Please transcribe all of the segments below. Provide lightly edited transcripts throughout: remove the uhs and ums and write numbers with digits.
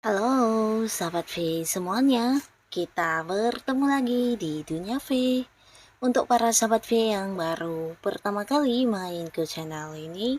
Halo, sahabat V semuanya. Kita bertemu lagi di Dunia V. Untuk para sahabat V yang baru pertama kali main ke channel ini,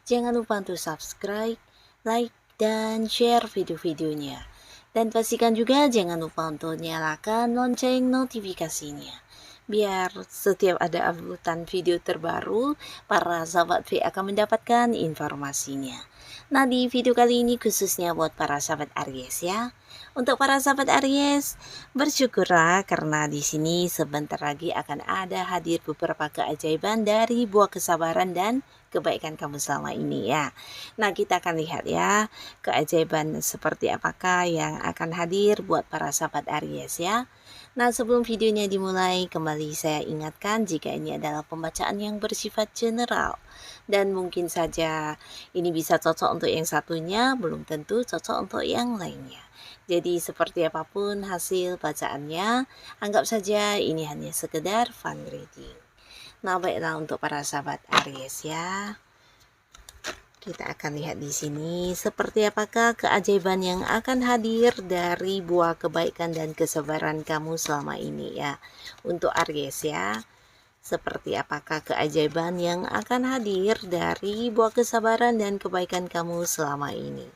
jangan lupa untuk subscribe, like, dan share video-videonya. Dan pastikan juga jangan lupa untuk nyalakan lonceng notifikasinya. Biar setiap ada uploadan video terbaru, para sahabat V akan mendapatkan informasinya. Nah, di video kali ini khususnya buat para sahabat Aries ya. Untuk para sahabat Aries, bersyukurlah karena di sini sebentar lagi akan ada hadir beberapa keajaiban dari buah kesabaran dan kebaikan kamu selama ini ya. Nah, kita akan lihat ya, keajaiban seperti apakah yang akan hadir buat para sahabat Aries ya. Nah, sebelum videonya dimulai, kembali saya ingatkan jika ini adalah pembacaan yang bersifat general. Dan mungkin saja ini bisa cocok untuk yang satunya, belum tentu cocok untuk yang lainnya. Jadi seperti apapun hasil bacaannya, anggap saja ini hanya sekedar fun reading. Nah, baiklah untuk para sahabat Aries ya. Kita akan lihat di sini seperti apakah keajaiban yang akan hadir dari buah kebaikan dan kesabaran kamu selama ini ya. Untuk Aries ya. Seperti apakah keajaiban yang akan hadir dari buah kesabaran dan kebaikan kamu selama ini.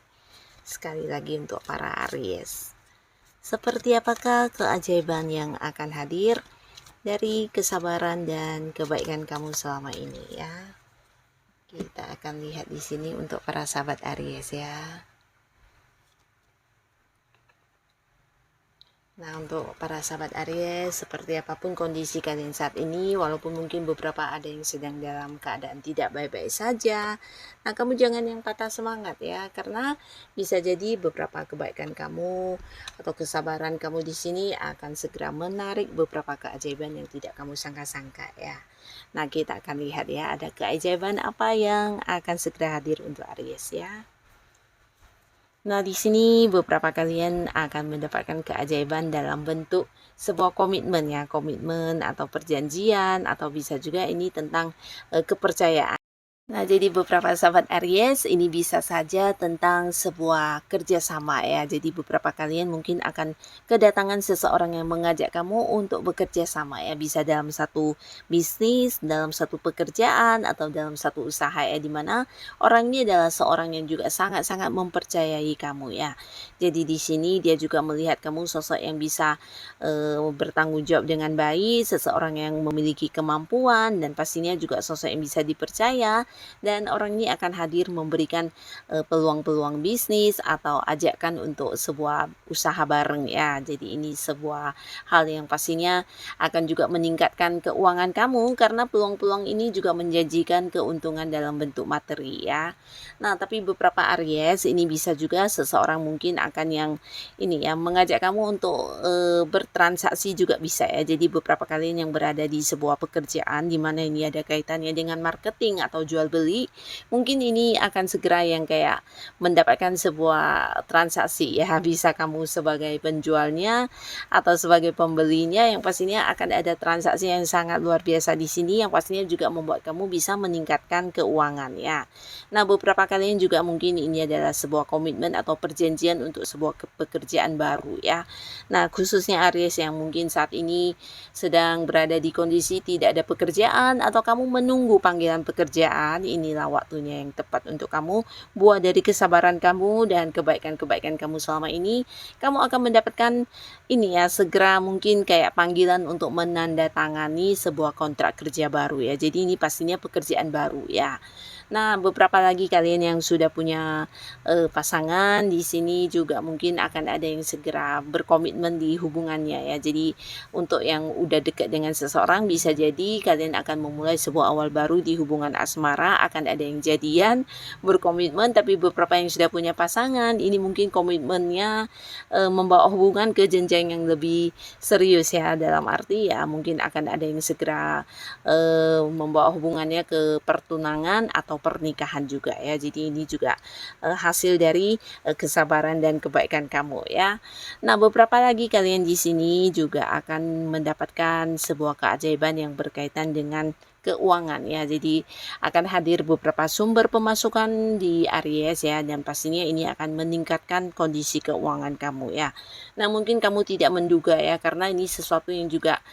Sekali lagi untuk para Aries. Seperti apakah keajaiban yang akan hadir dari kesabaran dan kebaikan kamu selama ini ya. Kita akan lihat di sini untuk para sahabat Aries ya. Nah, untuk para sahabat Aries, seperti apapun kondisi kalian saat ini, walaupun mungkin beberapa ada yang sedang dalam keadaan tidak baik-baik saja, nah kamu jangan yang patah semangat ya, karena bisa jadi beberapa kebaikan kamu atau kesabaran kamu di sini akan segera menarik beberapa keajaiban yang tidak kamu sangka-sangka ya. Nah, kita akan lihat ya, ada keajaiban apa yang akan segera hadir untuk Aries ya. Nah, di sini beberapa kalian akan mendapatkan keajaiban dalam bentuk sebuah komitmen ya, komitmen atau perjanjian, atau bisa juga ini tentang kepercayaan. Nah, jadi beberapa sahabat Aries ini bisa saja tentang sebuah kerjasama ya. Jadi beberapa kalian mungkin akan kedatangan seseorang yang mengajak kamu untuk bekerja sama ya. Bisa dalam satu bisnis, dalam satu pekerjaan, atau dalam satu usaha ya. Dimana orang ini adalah seorang yang juga sangat-sangat mempercayai kamu ya. Jadi di sini dia juga melihat kamu sosok yang bisa bertanggung jawab dengan baik, seseorang yang memiliki kemampuan, dan pastinya juga sosok yang bisa dipercaya. Dan orang ini akan hadir memberikan peluang-peluang bisnis atau ajakan untuk sebuah usaha bareng ya. Jadi ini sebuah hal yang pastinya akan juga meningkatkan keuangan kamu, karena peluang-peluang ini juga menjanjikan keuntungan dalam bentuk materi ya. Nah, tapi beberapa Aries ini bisa juga seseorang mungkin akan yang ini ya, mengajak kamu untuk bertransaksi juga bisa ya. Jadi beberapa kalian yang berada di sebuah pekerjaan di mana ini ada kaitannya dengan marketing atau jual beli, mungkin ini akan segera yang kayak mendapatkan sebuah transaksi ya. Bisa kamu sebagai penjualnya atau sebagai pembelinya, yang pastinya akan ada transaksi yang sangat luar biasa di sini, yang pastinya juga membuat kamu bisa meningkatkan keuangan ya. Nah, beberapa kalian juga mungkin ini adalah sebuah komitmen atau perjanjian untuk sebuah pekerjaan baru ya. Nah, khususnya Aries yang mungkin saat ini sedang berada di kondisi tidak ada pekerjaan atau kamu menunggu panggilan pekerjaan, inilah waktunya yang tepat untuk kamu. Buah dari kesabaran kamu dan kebaikan-kebaikan kamu selama ini, kamu akan mendapatkan ini ya, segera mungkin kayak panggilan untuk menandatangani sebuah kontrak kerja baru ya. Jadi ini pastinya pekerjaan baru ya. Nah, beberapa lagi kalian yang sudah punya pasangan di sini juga mungkin akan ada yang segera berkomitmen di hubungannya ya. Jadi untuk yang udah dekat dengan seseorang bisa jadi kalian akan memulai sebuah awal baru di hubungan asmara, akan ada yang jadian, berkomitmen. Tapi beberapa yang sudah punya pasangan ini mungkin komitmennya membawa hubungan ke jenjang yang lebih serius ya, dalam arti ya mungkin akan ada yang segera membawa hubungannya ke pertunangan atau pernikahan juga ya. Jadi ini juga hasil dari kesabaran dan kebaikan kamu ya. Nah, beberapa lagi kalian di sini juga akan mendapatkan sebuah keajaiban yang berkaitan dengan keuangan ya. Jadi akan hadir beberapa sumber pemasukan di Aries ya, dan pastinya ini akan meningkatkan kondisi keuangan kamu ya. Nah, mungkin kamu tidak menduga ya, karena ini sesuatu yang juga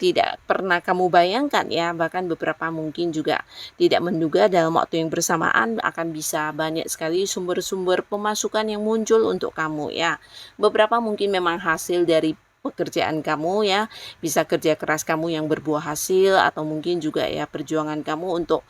tidak pernah kamu bayangkan ya. Bahkan beberapa mungkin juga tidak menduga dalam waktu yang bersamaan akan bisa banyak sekali sumber-sumber pemasukan yang muncul untuk kamu ya. Beberapa mungkin memang hasil dari pekerjaan kamu ya, bisa kerja keras kamu yang berbuah hasil, atau mungkin juga ya perjuangan kamu untuk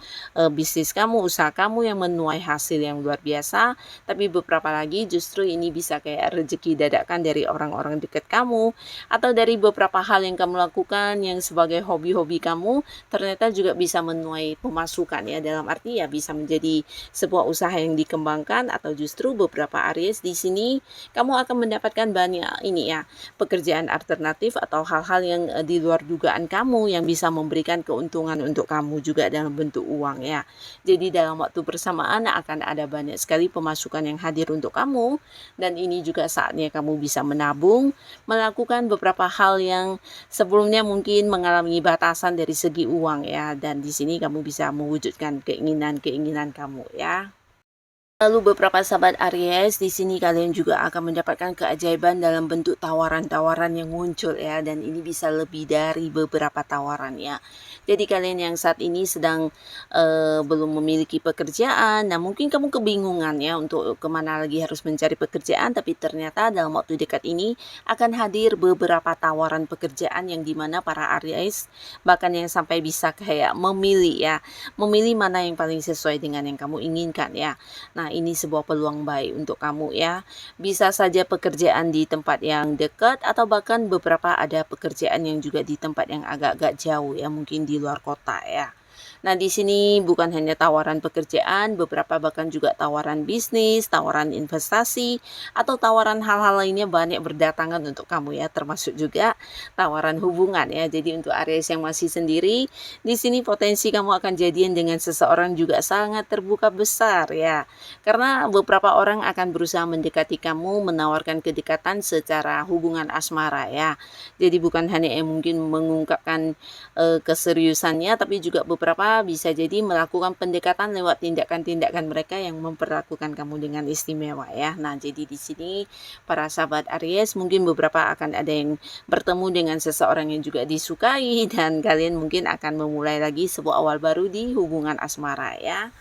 bisnis kamu, usaha kamu yang menuai hasil yang luar biasa. Tapi beberapa lagi justru ini bisa kayak rezeki dadakan dari orang-orang dekat kamu, atau dari beberapa hal yang kamu lakukan yang sebagai hobi-hobi kamu ternyata juga bisa menuai pemasukan ya, dalam arti ya bisa menjadi sebuah usaha yang dikembangkan. Atau justru beberapa Aries di sini kamu akan mendapatkan banyak ini ya, pekerjaan alternatif atau hal-hal yang di luar dugaan kamu yang bisa memberikan keuntungan untuk kamu juga dalam bentuk uang ya. Jadi dalam waktu bersamaan akan ada banyak sekali pemasukan yang hadir untuk kamu, dan ini juga saatnya kamu bisa menabung, melakukan beberapa hal yang sebelumnya mungkin mengalami batasan dari segi uang ya, dan di sini kamu bisa mewujudkan keinginan-keinginan kamu ya. Lalu beberapa sahabat Aries di sini kalian juga akan mendapatkan keajaiban dalam bentuk tawaran-tawaran yang muncul ya, dan ini bisa lebih dari beberapa tawaran ya. Jadi kalian yang saat ini sedang belum memiliki pekerjaan, nah mungkin kamu kebingungan ya untuk kemana lagi harus mencari pekerjaan, tapi ternyata dalam waktu dekat ini akan hadir beberapa tawaran pekerjaan yang dimana para Aries bahkan yang sampai bisa kayak memilih ya, memilih mana yang paling sesuai dengan yang kamu inginkan ya. Nah, ini sebuah peluang baik untuk kamu ya. Bisa saja pekerjaan di tempat yang dekat, atau bahkan beberapa ada pekerjaan yang juga di tempat yang agak-agak jauh ya, mungkin di luar kota ya. Nah, di sini bukan hanya tawaran pekerjaan, beberapa bahkan juga tawaran bisnis, tawaran investasi, atau tawaran hal-hal lainnya banyak berdatangan untuk kamu ya, termasuk juga tawaran hubungan ya. Jadi untuk Aries yang masih sendiri, di sini potensi kamu akan jadian dengan seseorang juga sangat terbuka besar ya. Karena beberapa orang akan berusaha mendekati kamu, menawarkan kedekatan secara hubungan asmara ya. Jadi bukan hanya yang mungkin mengungkapkan keseriusannya, tapi juga beberapa bisa jadi melakukan pendekatan lewat tindakan-tindakan mereka yang memperlakukan kamu dengan istimewa ya. Nah, jadi di sini para sahabat Aries mungkin beberapa akan ada yang bertemu dengan seseorang yang juga disukai, dan kalian mungkin akan memulai lagi sebuah awal baru di hubungan asmara ya.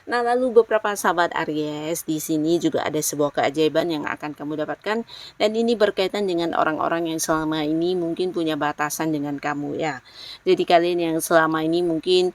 Nah, lalu beberapa sahabat Aries di sini juga ada sebuah keajaiban yang akan kamu dapatkan, dan ini berkaitan dengan orang-orang yang selama ini mungkin punya batasan dengan kamu ya. Jadi kalian yang selama ini mungkin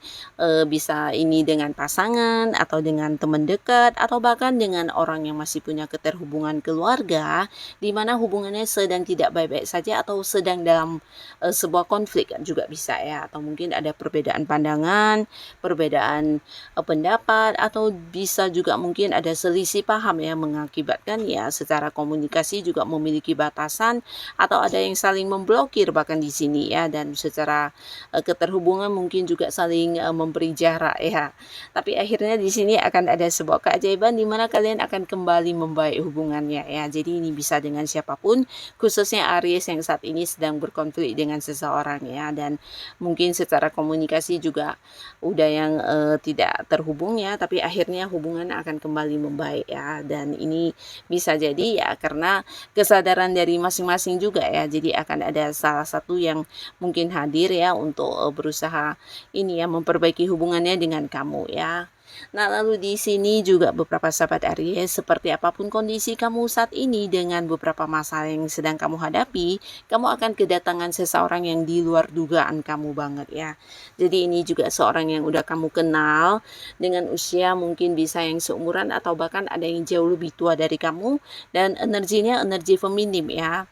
bisa ini dengan pasangan, atau dengan teman dekat, atau bahkan dengan orang yang masih punya keterhubungan keluarga, di mana hubungannya sedang tidak baik-baik saja, atau sedang dalam sebuah konflik juga bisa ya, atau mungkin ada perbedaan pandangan, perbedaan pendapat, atau bisa juga mungkin ada selisih paham ya, mengakibatkan ya secara komunikasi juga memiliki batasan, atau ada yang saling memblokir bahkan di sini ya, dan secara keterhubungan mungkin juga saling memberi jarak ya. Tapi akhirnya di sini akan ada sebuah keajaiban di mana kalian akan kembali membaik hubungannya ya. Jadi ini bisa dengan siapapun, khususnya Aries yang saat ini sedang berkonflik dengan seseorang ya, dan mungkin secara komunikasi juga udah yang tidak terhubung ya, tapi akhirnya hubungan akan kembali membaik ya. Dan ini bisa jadi ya karena kesadaran dari masing-masing juga ya. Jadi akan ada salah satu yang mungkin hadir ya untuk berusaha ini ya memperbaiki hubungannya dengan kamu ya. Nah, lalu di sini juga beberapa sahabat Aries, seperti apapun kondisi kamu saat ini dengan beberapa masalah yang sedang kamu hadapi, kamu akan kedatangan seseorang yang di luar dugaan kamu banget ya. Jadi ini juga seorang yang udah kamu kenal dengan usia mungkin bisa yang seumuran atau bahkan ada yang jauh lebih tua dari kamu, dan energinya energi feminim ya.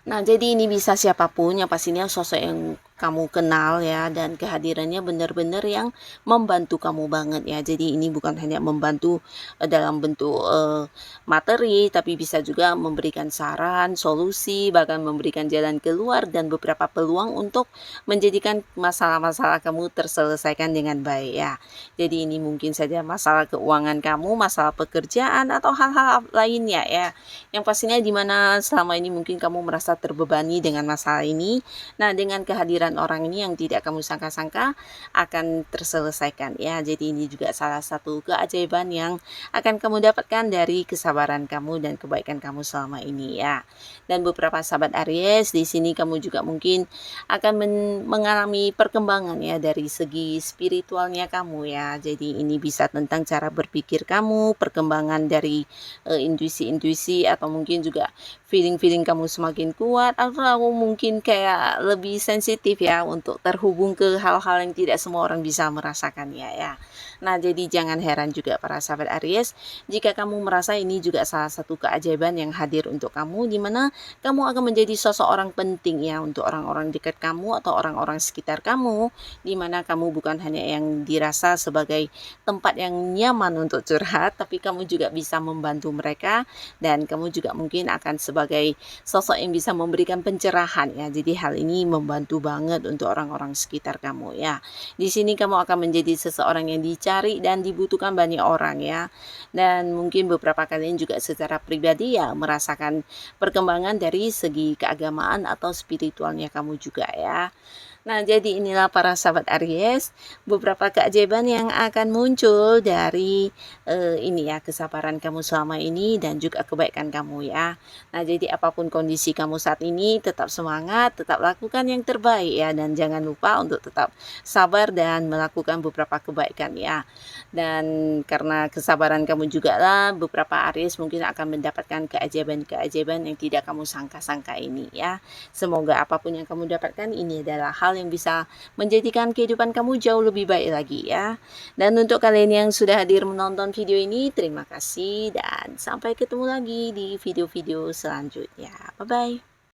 Nah, jadi ini bisa siapapun yang pastinya sosok yang kamu kenal ya, dan kehadirannya benar-benar yang membantu kamu banget ya. Jadi ini bukan hanya membantu dalam bentuk materi, tapi bisa juga memberikan saran, solusi, bahkan memberikan jalan keluar dan beberapa peluang untuk menjadikan masalah-masalah kamu terselesaikan dengan baik ya. Jadi ini mungkin saja masalah keuangan kamu, masalah pekerjaan atau hal-hal lainnya ya. Yang pastinya dimana selama ini mungkin kamu merasa terbebani dengan masalah ini. Nah, dengan kehadiran orang ini yang tidak kamu sangka-sangka akan terselesaikan ya. Jadi ini juga salah satu keajaiban yang akan kamu dapatkan dari kesabaran kamu dan kebaikan kamu selama ini ya. Dan beberapa sahabat Aries, di sini kamu juga mungkin akan mengalami perkembangan ya dari segi spiritualnya kamu ya. Jadi ini bisa tentang cara berpikir kamu, perkembangan dari intuisi-intuisi, atau mungkin juga feeling-feeling kamu semakin kuat, atau mungkin kayak lebih sensitif ya untuk terhubung ke hal-hal yang tidak semua orang bisa merasakannya ya. Nah, jadi jangan heran juga para sahabat Aries jika kamu merasa ini juga salah satu keajaiban yang hadir untuk kamu, di mana kamu akan menjadi sosok orang penting ya untuk orang-orang dekat kamu atau orang-orang sekitar kamu, di mana kamu bukan hanya yang dirasa sebagai tempat yang nyaman untuk curhat, tapi kamu juga bisa membantu mereka, dan kamu juga mungkin akan sebagai sosok yang bisa memberikan pencerahan ya. Jadi hal ini membantu banget untuk orang-orang sekitar kamu ya. Di sini kamu akan menjadi seseorang yang dicari dan dibutuhkan banyak orang ya. Dan mungkin beberapa kalian juga secara pribadi ya merasakan perkembangan dari segi keagamaan atau spiritualnya kamu juga ya. Nah, jadi inilah para sahabat Aries, beberapa keajaiban yang akan muncul dari ini ya, kesabaran kamu selama ini dan juga kebaikan kamu ya. Nah, jadi apapun kondisi kamu saat ini, tetap semangat, tetap lakukan yang terbaik ya, dan jangan lupa untuk tetap sabar dan melakukan beberapa kebaikan ya. Dan karena kesabaran kamu juga lah, beberapa Aries mungkin akan mendapatkan keajaiban-keajaiban yang tidak kamu sangka-sangka ini ya. Semoga apapun yang kamu dapatkan ini adalah hal yang bisa menjadikan kehidupan kamu jauh lebih baik lagi ya. Dan untuk kalian yang sudah hadir menonton video ini, terima kasih dan sampai ketemu lagi di video-video selanjutnya. Bye-bye.